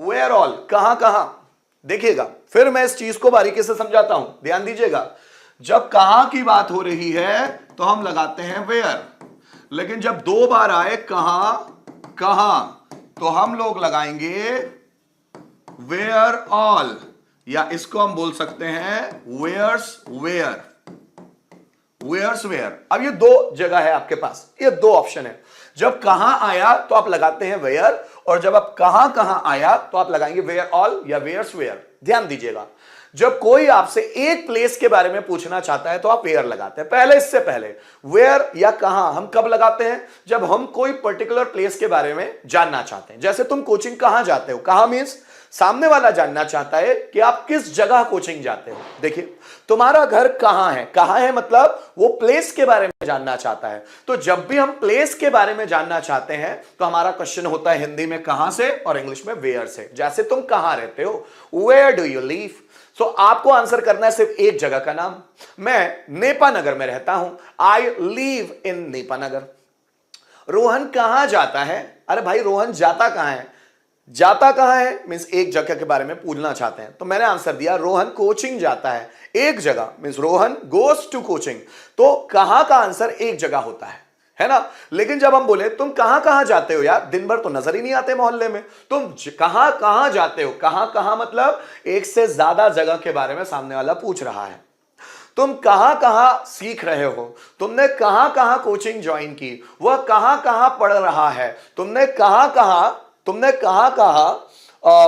Where all, कहां कहां। देखिएगा फिर मैं इस चीज को बारीकी से समझाता हूं, ध्यान दीजिएगा। जब कहां की बात हो रही है तो हम लगाते हैं वेयर, लेकिन जब दो बार आए कहां कहां तो हम लोग लगाएंगे वेयर ऑल, या इसको हम बोल सकते हैं वेयर्स वेयर, वेयर्स वेयर। अब ये दो जगह है आपके पास, ये दो ऑप्शन है। जब कहां आया तो आप लगाते हैं वेयर, और जब आप कहां कहां आया तो आप लगाएंगे वेयर ऑल या वेयर्स वेयर। ध्यान दीजिएगा, जब कोई आपसे एक प्लेस के बारे में पूछना चाहता है तो आप वेयर लगाते हैं पहले। इससे पहले वेयर या कहां हम कब लगाते हैं? जब हम कोई पर्टिकुलर प्लेस के बारे में जानना चाहते हैं। जैसे तुम कोचिंग कहां जाते हो, कहां मींस सामने वाला जानना चाहता है कि आप किस जगह कोचिंग जाते हो। देखिए तुम्हारा घर कहां है, कहां है मतलब वो प्लेस के बारे में जानना चाहता है। तो जब भी हम प्लेस के बारे में जानना चाहते हैं तो हमारा क्वेश्चन होता है हिंदी में कहां से और इंग्लिश में वेयर से। जैसे तुम कहां रहते हो, वेयर डू यू लिव। सो आपको आंसर करना है सिर्फ एक जगह का नाम। मैं नेपानगर में रहता हूं, I live in Nepanagar. Rohan कहां जाता है, अरे भाई रोहन जाता कहां है, जाता कहां है मींस एक जगह के बारे में पूछना चाहते हैं। तो मैंने आंसर दिया रोहन कोचिंग जाता है, एक जगह means Rohan goes to coaching. तो कहां का आंसर एक जगह होता है ना। लेकिन जब हम बोले तुम कहां कहां जाते हो, यार दिन भर तो नजर ही नहीं आते मोहल्ले में, तुम कहां कहां जाते हो, कहां कहां मतलब एक से ज्यादा जगह के बारे में सामने वाला पूछ रहा है। तुम कहां कहां सीख रहे हो, तुमने कहां कहां कोचिंग ज्वाइन की, वह कहां कहां पढ़ रहा है, तुमने कहां कहां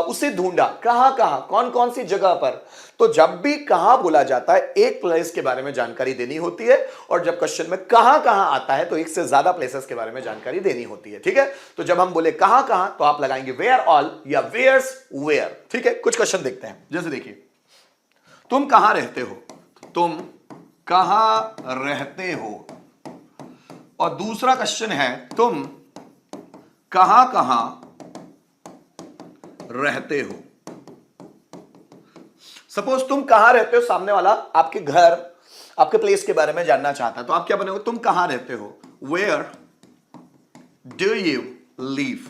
उसे ढूंढा, कहां कहां कौन कौन सी जगह पर। तो जब भी कहां बोला जाता है एक प्लेस के बारे में जानकारी देनी होती है, और जब क्वेश्चन में कहां कहां आता है तो एक से ज्यादा प्लेसेस के बारे में जानकारी देनी होती है। ठीक है, तो जब हम बोले कहां कहां तो आप लगाएंगे वेयर ऑल या वेयर्स वेयर। ठीक है, कुछ क्वेश्चन देखते हैं। जैसे देखिए तुम कहां रहते हो, तुम कहां रहते हो, और दूसरा क्वेश्चन है तुम कहां कहां रहते हो। सपोज तुम कहां रहते हो, सामने वाला आपके घर आपके प्लेस के बारे में जानना चाहता है, तो आप क्या बनेगा, तुम कहां रहते हो, वेयर डू यू लिव।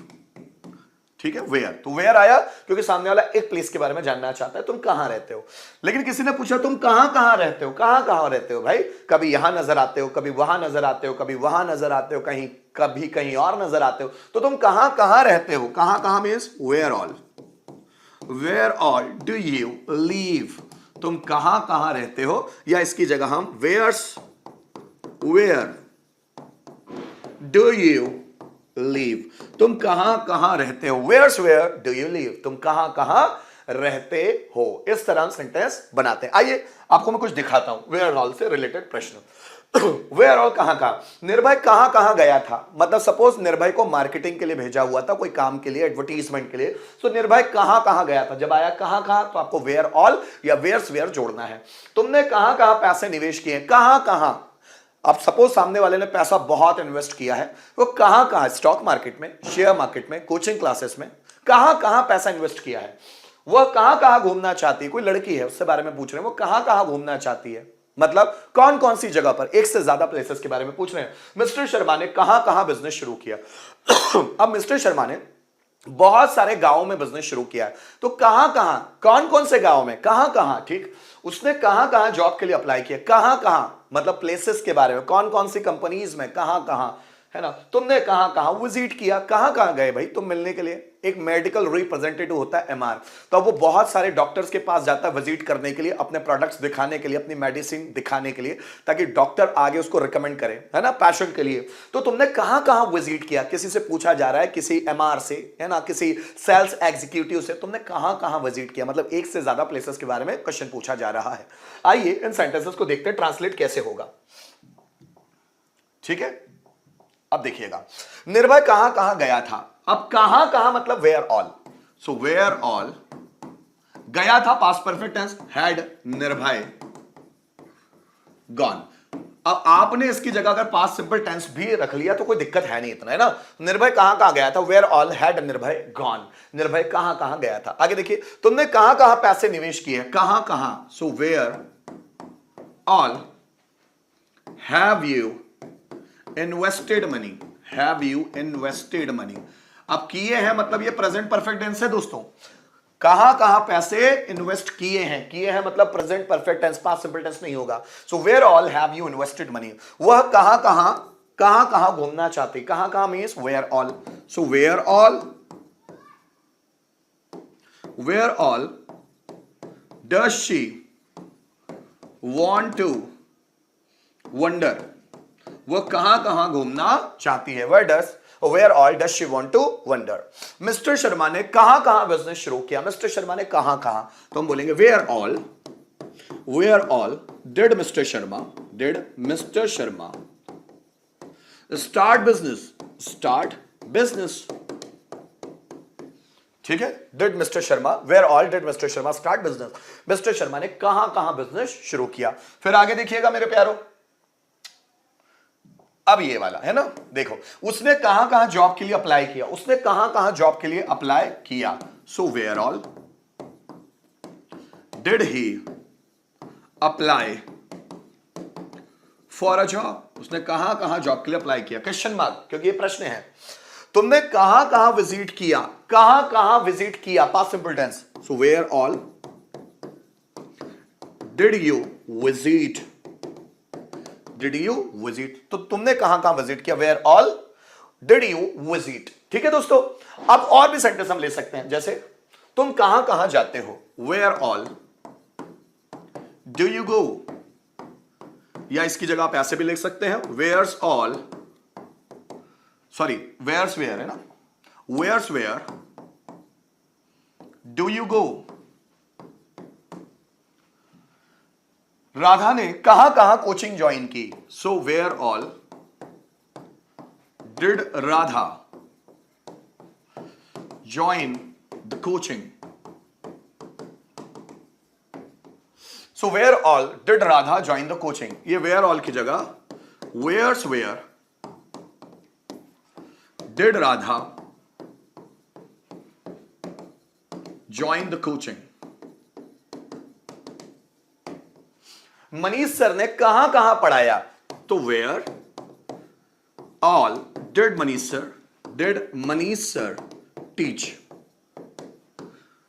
ठीक है, वेयर, तो वेयर आया क्योंकि सामने वाला एक प्लेस के बारे में जानना चाहता है, तुम कहां रहते हो। लेकिन किसी ने पूछा तुम कहां कहां रहते हो, कहां कहां रहते हो भाई, कभी यहां नजर आते हो, कभी वहां नजर आते हो, कभी वहां नजर आते हो, कहीं कभी कहीं और नजर आते हो। तो तुम कहां कहां रहते हो, कहां कहां means where all, where all do you live. तुम कहां कहां रहते हो, या इसकी जगह हम where's where do you live. तुम कहां कहां रहते हो, where's where do you live, तुम कहां कहां रहते हो। इस तरह सेंटेंस बनाते हैं। आइए आपको मैं कुछ दिखाता हूं वेयर ऑल से रिलेटेड प्रश्न। वेयर ऑल कहां कहां, निर्भय कहां कहां गया था, मतलब सपोज निर्भय को मार्केटिंग के लिए भेजा हुआ था कोई काम के लिए, एडवर्टीजमेंट के लिए। तो निर्भय कहां कहां गया था, जब आया कहां कहां तो आपको वेयर ऑल या वेयर्स वेयर जोड़ना है। तुमने कहां कहां पैसे निवेश किए, कहां कहां। अब सपोज सामने वाले ने पैसा बहुत इन्वेस्ट किया है, वो कहां कहां, स्टॉक मार्केट में, शेयर मार्केट में, कोचिंग क्लासेस में, कहां कहां पैसा इन्वेस्ट किया है। वह कहां कहां घूमना चाहती है, कोई लड़की है उससे बारे में पूछ रहे हैं, वो कहां कहां घूमना चाहती है, मतलब कौन कौन सी जगह पर, एक से ज्यादा प्लेसेस के बारे में पूछ रहे हैं। मिस्टर शर्मा ने कहां कहां बिजनेस शुरू किया। अब मिस्टर शर्मा ने बहुत सारे गांवों में बिजनेस शुरू किया है, तो कहां कहां, कौन कौन से गांव में, कहां कहां। ठीक, उसने कहां कहां जॉब के लिए अप्लाई किया, कहां कहां मतलब प्लेसेस के बारे में, कौन कौन सी कंपनीज में, कहां कहां, है ना। तुमने कहां कहां विजिट किया, कहां कहां गए भाई तुम मिलने के लिए। एक मेडिकल रिप्रेजेंटेटिव होता है एमआर, तो वो बहुत सारे डॉक्टर्स के पास जाता है विजिट करने के लिए, अपने प्रोडक्ट्स दिखाने के लिए, अपनी मेडिसिन दिखाने के लिए, ताकि डॉक्टर आगे उसको रिकमेंड करे, है ना, पैशन के लिए। तो तुमने कहां कहां विजिट किया, किसी से पूछा जा रहा है, किसी एमआर से, है ना, किसी सेल्स एग्जीक्यूटिव से, तुमने कहां कहां विजिट किया, मतलब एक से ज्यादा प्लेसेस के बारे में क्वेश्चन पूछा जा रहा है। आइए इन सेंटेंसेस को देखते हैं ट्रांसलेट कैसे होगा। ठीक है, अब देखिएगा निर्भय कहां कहां गया था। अब कहां कहां मतलब where all, so where all गया था past perfect tense, had Nirbhay gone. अब आपने इसकी जगह अगर पास्ट सिंपल टेंस भी रख लिया तो कोई दिक्कत है नहीं इतना, है ना। निर्भय कहां कहां गया था, where all had Nirbhay gone, निर्भय कहां कहां गया था। आगे देखिए तुमने कहां कहां पैसे निवेश किए, कहां कहां, so where all have you invested money, have you invested money. अब किए हैं मतलब ये प्रेजेंट परफेक्ट टेंस है दोस्तों। कहां कहां पैसे इन्वेस्ट किए हैं मतलब present perfect tense, past simple tense नहीं होगा। So where all have you invested money, वह कहां कहां घूमना चाहते, कहां कहां means where all. So where all does she want to wonder, वो कहां कहां घूमना चाहती है, where all does she want to wonder। Mister Sharma ने कहां कहां बिजनेस शुरू किया, मिस्टर शर्मा ने कहां कहां, तो हम बोलेंगे where all did Mr. Sharma start business। ठीक है, did mister Sharma, where all did mister Sharma start business, mister Sharma ने कहां कहां बिजनेस शुरू किया। फिर आगे देखिएगा मेरे प्यारो, अब ये वाला है ना, देखो उसने कहां कहां जॉब के लिए अप्लाई किया, उसने कहां कहां जॉब के लिए अप्लाई किया। So where all did he apply for a job, उसने कहां कहां जॉब के लिए अप्लाई किया, क्वेश्चन मार्क, क्योंकि ये प्रश्न है। तुमने कहां कहां विजिट किया, past simple tense. So where all did you visit, तो तुमने कहां कहां विजिट किया, where all did you visit. ठीक है दोस्तों, अब और भी सेंटेंस हम ले सकते हैं, जैसे तुम कहां कहां जाते हो, where all do you go, या इसकी जगह आप ऐसे भी लिख सकते हैं, वेयर्स वेयर है ना, where's where do you go. Radha ने कहां कहां कोचिंग ज्वाइन की, so where all did Radha join the coaching. So where all did Radha join the coaching, ये वेयर ऑल की जगह where's where did Radha join the coaching. Manish sir ने कहां कहां पढ़ाया, तो where all did Manish sir teach,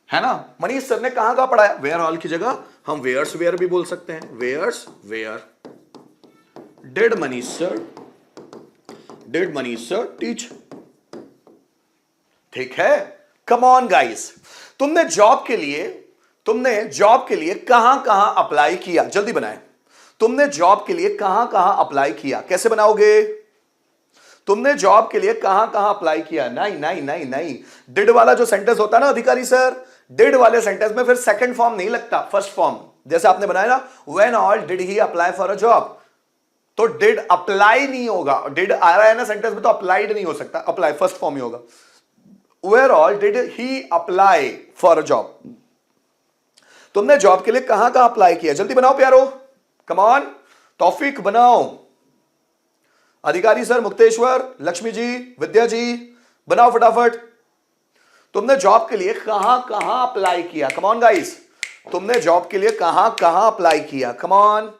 है ना। मनीष सर ने कहां कहां पढ़ाया, वेयर ऑल की जगह हम वेयर्स वेयर भी बोल सकते हैं, where's where did Manish sir teach. ठीक है, कम ऑन गाइस, तुमने जॉब के लिए कहां कहां अप्लाई किया, जल्दी बनाएं। तुमने जॉब के लिए कहां कहां अप्लाई किया, कैसे बनाओगे, तुमने जॉब के लिए कहां कहां अप्लाई किया, नहीं, डिड वाला जो सेंटेंस होता है ना अधिकारी सर, डिड वाले सेंटेंस में फिर सेकंड फॉर्म नहीं लगता, फर्स्ट फॉर्म। जैसे आपने बनाया ना, when all did he apply for a job, तो डिड अप्लाई नहीं होगा, डिड आ रहा है ना सेंटेंस में तो अप्लाइड नहीं हो सकता, अप्लाई फर्स्ट फॉर्म ही होगा। Where all did he apply for a job? तुमने जॉब के लिए कहां कहां अप्लाई किया, जल्दी बनाओ प्यारो, कम ऑन, तौफीक बनाओ, अधिकारी सर, मुक्तेश्वर, लक्ष्मी जी, विद्या जी, बनाओ फटाफट। तुमने जॉब के लिए कहां कहां अप्लाई किया, कम ऑन गाइस, तुमने जॉब के लिए कहां कहां अप्लाई किया, कम ऑन।